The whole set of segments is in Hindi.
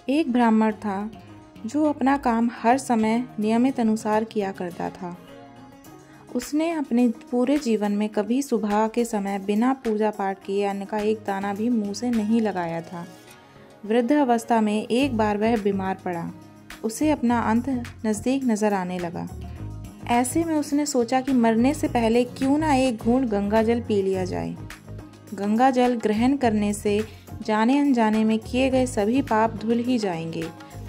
एक ब्राह्मण था जो अपना काम हर समय नियमित अनुसार किया करता था। उसने अपने पूरे जीवन में कभी सुबह के समय बिना पूजा पाठ किए अन्न का एक दाना भी मुंह से नहीं लगाया था। वृद्ध अवस्था में एक बार वह बीमार पड़ा। उसे अपना अंत नज़दीक नज़र आने लगा। ऐसे में उसने सोचा कि मरने से पहले क्यों ना एक घूंट गंगा जल पी लिया जाए। गंगा जल ग्रहण करने से जाने अनजाने में किए गए सभी पाप धुल ही जाएंगे,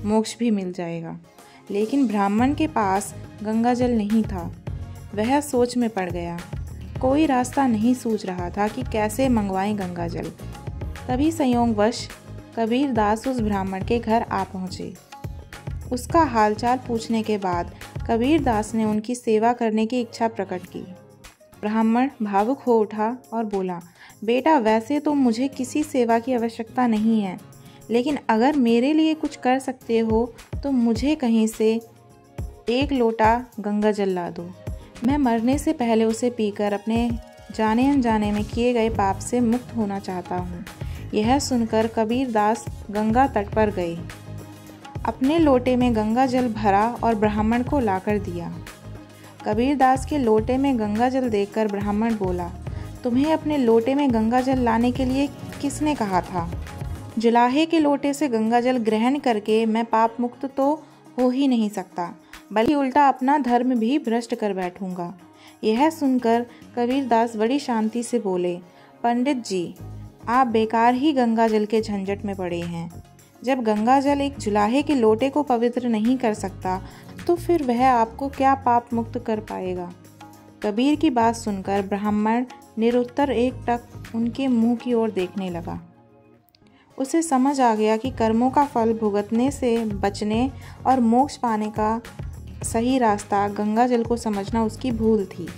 मोक्ष भी मिल जाएगा। लेकिन ब्राह्मण के पास गंगा जल नहीं था। वह सोच में पड़ गया। कोई रास्ता नहीं सूझ रहा था कि कैसे मंगवाएं गंगा जल। तभी संयोगवश कबीर दास उस ब्राह्मण के घर आ पहुँचे। उसका हालचाल पूछने के बाद कबीर दास ने उनकी सेवा करने की इच्छा प्रकट की। ब्राह्मण भावुक हो उठा और बोला, बेटा, वैसे तो मुझे किसी सेवा की आवश्यकता नहीं है, लेकिन अगर मेरे लिए कुछ कर सकते हो तो मुझे कहीं से एक लोटा गंगा जल ला दो। मैं मरने से पहले उसे पीकर अपने जाने अनजाने में किए गए पाप से मुक्त होना चाहता हूँ। यह सुनकर कबीर दास गंगा तट पर गए। अपने लोटे में गंगा जल भरा और ब्राह्मण को लाकर दिया। कबीर दास के लोटे में गंगा जल देखकर ब्राह्मण बोला, तुम्हें अपने लोटे में गंगा जल लाने के लिए किसने कहा था? जुलाहे के लोटे से गंगा जल ग्रहण करके मैं पाप मुक्त तो हो ही नहीं सकता, बल्कि उल्टा अपना धर्म भी भ्रष्ट कर बैठूंगा। यह सुनकर कबीर दास बड़ी शांति से बोले, पंडित जी, आप बेकार ही गंगा जल के झंझट में पड़े हैं। जब गंगा जल एक जुलाहे के लोटे को पवित्र नहीं कर सकता तो फिर वह आपको क्या पाप मुक्त कर पाएगा? कबीर की बात सुनकर ब्राह्मण निरुत्तर एकटक उनके मुंह की ओर देखने लगा। उसे समझ आ गया कि कर्मों का फल भुगतने से बचने और मोक्ष पाने का सही रास्ता गंगा जल को समझना उसकी भूल थी।